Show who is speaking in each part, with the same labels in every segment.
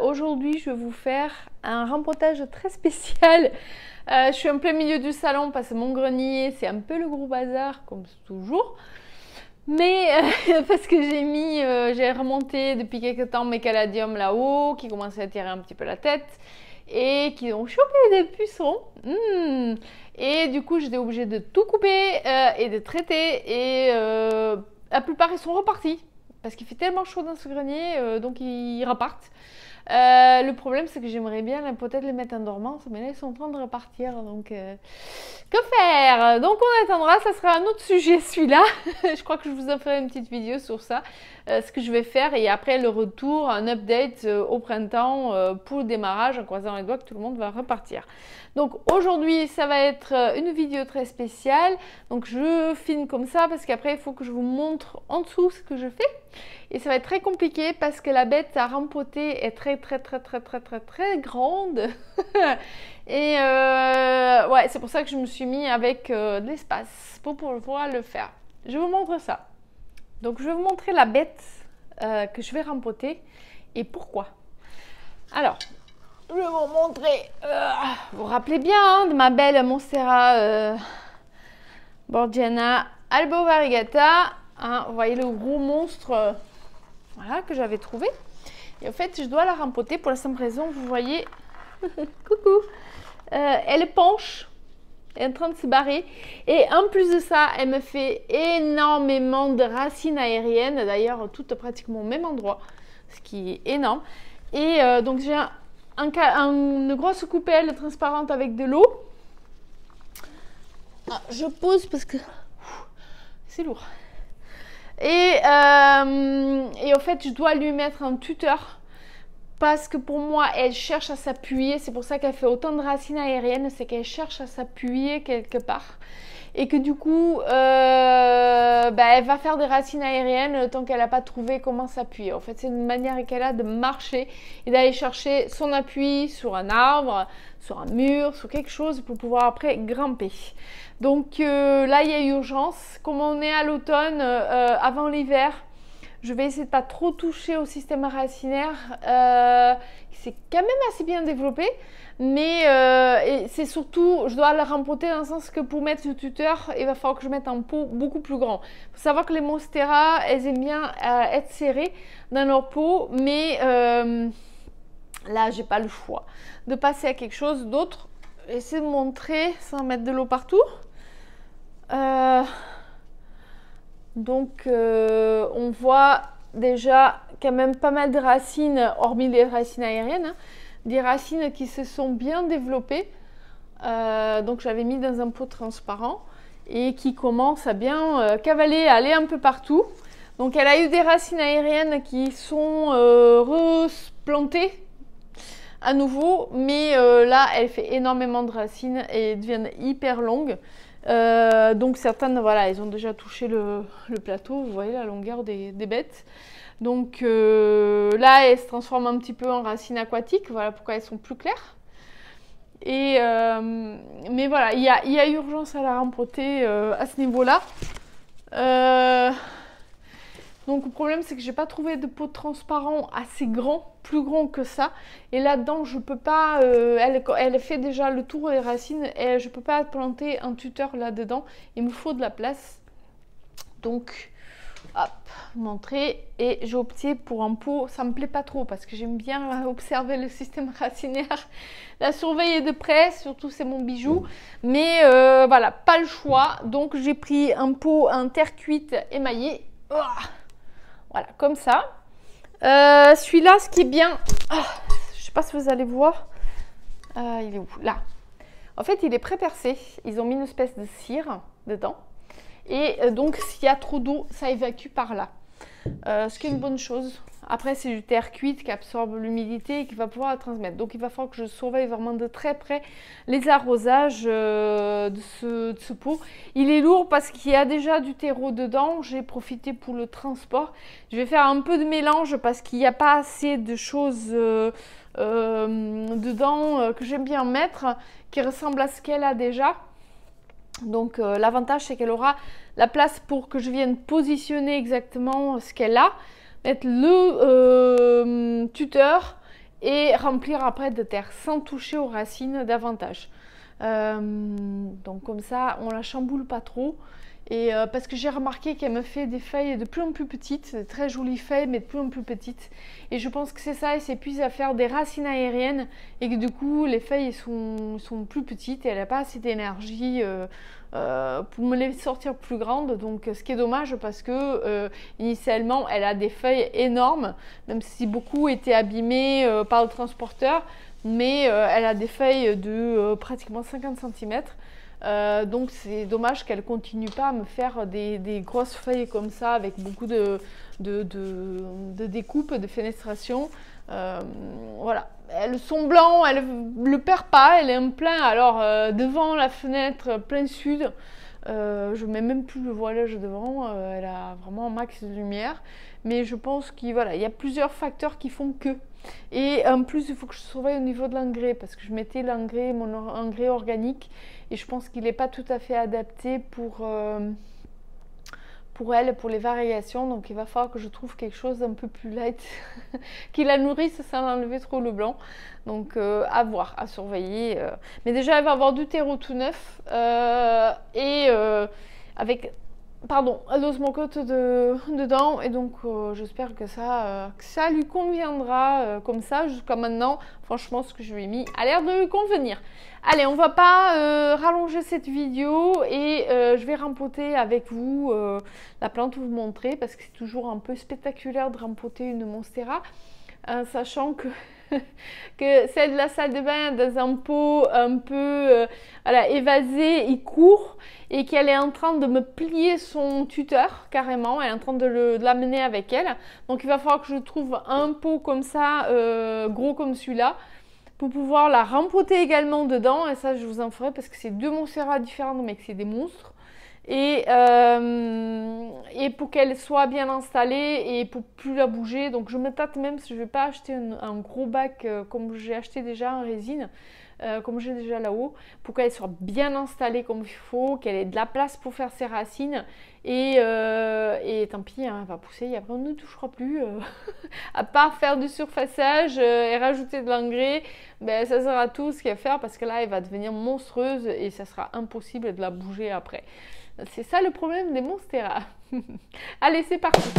Speaker 1: Aujourd'hui je vais vous faire un rempotage très spécial. Je suis en plein milieu du salon parce que mon grenier c'est un peu le gros bazar comme toujours. Mais parce que j'ai remonté depuis quelques temps mes caladiums là-haut qui commençaient à tirer un petit peu la tête et qui ont chopé des pucerons. Et du coup j'étais obligée de tout couper et de traiter et la plupart ils sont repartis. Parce qu'il fait tellement chaud dans ce grenier, donc ils repartent. Le problème, c'est que j'aimerais bien peut-être les mettre en dormance, mais là, ils sont en train de repartir. Donc, que faire? Donc, on attendra. Ça sera un autre sujet, celui-là. Je crois que je vous en ferai une petite vidéo sur ça. Ce que je vais faire. Et après, le retour, un update au printemps pour le démarrage, en croisant les doigts que tout le monde va repartir. Donc, aujourd'hui, ça va être une vidéo très spéciale. Donc, je filme comme ça parce qu'après, il faut que je vous montre en dessous ce que je fais. Et ça va être très compliqué parce que la bête à rempoter est très grande. Et ouais, c'est pour ça que je me suis mis avec de l'espace pour pouvoir le faire. Je vous montre ça. Donc je vais vous montrer la bête que je vais rempoter et pourquoi. Alors, je vais vous montrer. Vous vous rappelez bien hein, de ma belle Monstera Borgiana albovariegata. Hein, vous voyez le gros monstre voilà, que j'avais trouvé. Et en fait, je dois la rempoter pour la simple raison, vous voyez, coucou, elle penche, elle est en train de se barrer. Et en plus de ça, elle me fait énormément de racines aériennes, d'ailleurs, toutes pratiquement au même endroit, ce qui est énorme. Et donc, j'ai une grosse coupelle transparente avec de l'eau. Ah, je pose parce que c'est lourd. Et en fait, je dois lui mettre un tuteur parce que pour moi, elle cherche à s'appuyer. C'est pour ça qu'elle fait autant de racines aériennes, c'est qu'elle cherche à s'appuyer quelque part. Et que du coup, elle va faire des racines aériennes tant qu'elle n'a pas trouvé comment s'appuyer. En fait, c'est une manière qu'elle a de marcher et d'aller chercher son appui sur un arbre, sur un mur, sur quelque chose pour pouvoir après grimper. Donc là, il y a urgence. Comme on est à l'automne, avant l'hiver, je vais essayer de pas trop toucher au système racinaire. C'est quand même assez bien développé. Mais c'est surtout, je dois la rempoter dans le sens que pour mettre ce tuteur, il va falloir que je mette un pot beaucoup plus grand. Il faut savoir que les Monstera, elles aiment bien être serrées dans leur pot. Mais là, j'ai pas le choix de passer à quelque chose d'autre. Essayer de montrer sans mettre de l'eau partout. Donc on voit déjà quand même pas mal de racines, hormis les racines aériennes, hein, des racines qui se sont bien développées. Donc j'avais mis dans un pot transparent et qui commence à bien cavaler, à aller un peu partout. Donc elle a eu des racines aériennes qui sont replantées à nouveau, mais là elle fait énormément de racines et deviennent hyper longues. Donc certaines, voilà, elles ont déjà touché le plateau, vous voyez la longueur des bêtes. Donc là, elles se transforment un petit peu en racines aquatiques, voilà pourquoi elles sont plus claires. Et mais voilà, il y a urgence à la rempoter à ce niveau-là. Donc le problème c'est que j'ai pas trouvé de pot transparent assez grand, plus grand que ça. Et là-dedans je peux pas, elle fait déjà le tour des racines et je peux pas planter un tuteur là-dedans. Il me faut de la place. Donc hop, montrer. Et j'ai opté pour un pot, ça me plaît pas trop parce que j'aime bien observer le système racinaire, la surveiller de près, surtout c'est mon bijou. Mais voilà, pas le choix. Donc j'ai pris un pot en terre cuite émaillée. Oh, voilà, comme ça. Celui-là, ce qui est bien... je ne sais pas si vous allez voir. Il est où? Là. En fait, il est pré-percé. Ils ont mis une espèce de cire dedans. Et donc, s'il y a trop d'eau, ça évacue par là. Ce qui est une bonne chose. Après, c'est du terre cuite qui absorbe l'humidité et qui va pouvoir la transmettre. Donc, il va falloir que je surveille vraiment de très près les arrosages de ce pot. Il est lourd parce qu'il y a déjà du terreau dedans. J'ai profité pour le transport. Je vais faire un peu de mélange parce qu'il n'y a pas assez de choses dedans que j'aime bien mettre qui ressemblent à ce qu'elle a déjà. Donc l'avantage c'est qu'elle aura la place pour que je vienne positionner exactement ce qu'elle a, mettre le tuteur et remplir après de terre sans toucher aux racines davantage. Donc comme ça, on la chamboule pas trop. Et parce que j'ai remarqué qu'elle me fait des feuilles de plus en plus petites, de très jolies feuilles, mais de plus en plus petites. Et je pense que c'est ça, elle s'épuise à faire des racines aériennes et que du coup, les feuilles sont plus petites et elle n'a pas assez d'énergie pour me les sortir plus grandes. Donc ce qui est dommage parce que initialement, elle a des feuilles énormes, même si beaucoup étaient abîmées par le transporteur. Mais elle a des feuilles de pratiquement 50 cm. Donc c'est dommage qu'elle continue pas à me faire des grosses feuilles comme ça avec beaucoup de découpes, de fenestration. Voilà, son blanc, elle le perd pas, elle est en plein. Alors devant la fenêtre, plein sud, je mets même plus le voilage devant, elle a vraiment un max de lumière. Mais je pense qu'il voilà, y a plusieurs facteurs qui font que. Et en plus, il faut que je surveille au niveau de l'engrais parce que je mettais l'engrais, mon engrais organique, et je pense qu'il n'est pas tout à fait adapté pour elle, pour les variations. Donc il va falloir que je trouve quelque chose d'un peu plus light qui la nourrisse sans enlever trop le blanc. Donc à voir, à surveiller. Mais déjà, elle va avoir du terreau tout neuf et avec l'osmocote dedans, et donc j'espère que ça lui conviendra comme ça jusqu'à maintenant. Franchement, ce que je lui ai mis a l'air de lui convenir. Allez, on va pas rallonger cette vidéo et je vais rempoter avec vous la plante, vous montrer parce que c'est toujours un peu spectaculaire de rempoter une monstera, sachant que que celle de la salle de bain dans un pot un peu voilà, évasé, il court, et qu'elle est en train de me plier son tuteur carrément, elle est en train de l'amener avec elle. Donc il va falloir que je trouve un pot comme ça, gros comme celui-là, pour pouvoir la rempoter également dedans. Et ça, je vous en ferai parce que c'est deux monsteras différentes, mais que c'est des monstres. Et pour qu'elle soit bien installée et pour plus la bouger. Donc je me tâte même si je ne vais pas acheter un gros bac comme j'ai acheté déjà en résine, comme j'ai déjà là-haut, pour qu'elle soit bien installée comme il faut, qu'elle ait de la place pour faire ses racines. Et tant pis, hein, elle va pousser et après on ne touchera plus. À part faire du surfaçage et rajouter de l'engrais, ben, ça sera tout ce qu'il y a à faire parce que là elle va devenir monstrueuse et ça sera impossible de la bouger après. C'est ça le problème des monsteras. Allez, c'est parti.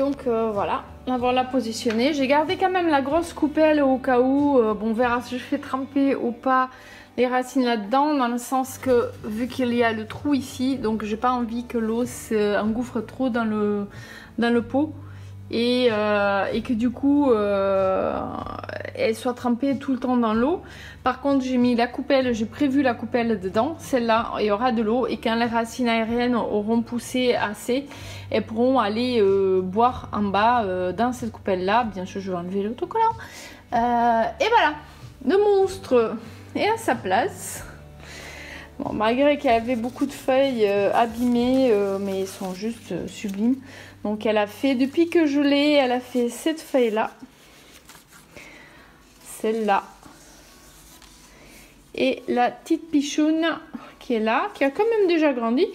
Speaker 1: Donc voilà, on va voir la positionner. J'ai gardé quand même la grosse coupelle au cas où. Bon, on verra si je fais tremper ou pas les racines là-dedans, dans le sens que vu qu'il y a le trou ici, donc j'ai pas envie que l'eau s'engouffre trop dans le pot et que du coup elle soit trempée tout le temps dans l'eau. Par contre, j'ai mis la coupelle, j'ai prévu la coupelle dedans, celle-là, il y aura de l'eau et quand les racines aériennes auront poussé assez, elles pourront aller boire en bas dans cette coupelle-là. Bien sûr, je vais enlever l'autocollant. Et voilà, le monstre est à sa place. Bon, malgré qu'elle avait beaucoup de feuilles abîmées, mais elles sont juste sublimes. Donc elle a fait, depuis que je l'ai, elle a fait cette feuille-là, celle-là, et la petite pichoune qui est là, qui a quand même déjà grandi.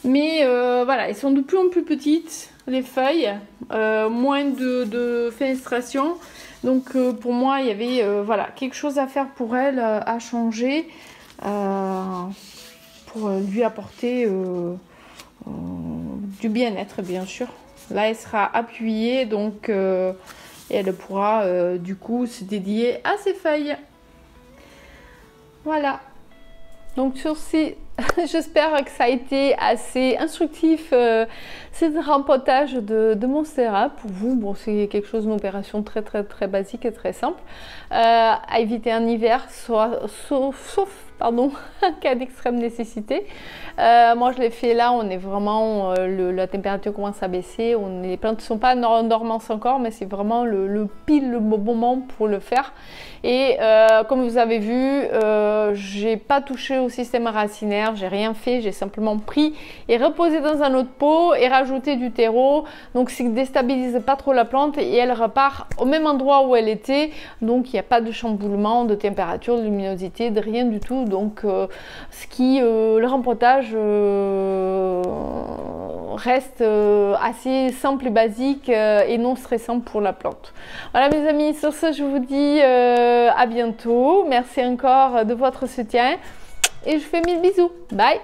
Speaker 1: Mais voilà, elles sont de plus en plus petites, les feuilles, moins de fenestration. Donc pour moi, il y avait voilà, quelque chose à faire pour elle, à changer, pour lui apporter du bien-être, bien sûr. Là, elle sera appuyée, donc et elle pourra du coup se dédier à ses feuilles. Voilà. Donc sur ces, j'espère que ça a été assez instructif, ce rempotage de Monstera pour vous. Bon, c'est quelque chose, une opération très basique et très simple, à éviter en hiver, sauf pardon, en cas d'extrême nécessité. Moi je l'ai fait là, on est vraiment, la température commence à baisser, les plantes ne sont pas en dormance encore, mais c'est vraiment le bon moment pour le faire. Et comme vous avez vu, j'ai pas touché au système racinaire, j'ai rien fait, j'ai simplement pris et reposé dans un autre pot et rajouté du terreau, donc ça ne déstabilise pas trop la plante et elle repart au même endroit où elle était, donc il n'y a pas de chamboulement de température, de luminosité, de rien du tout. Donc le rempotage reste assez simple et basique et non stressant pour la plante. Voilà mes amis, sur ce je vous dis à bientôt. Merci encore de votre soutien et je vous fais mille bisous. Bye.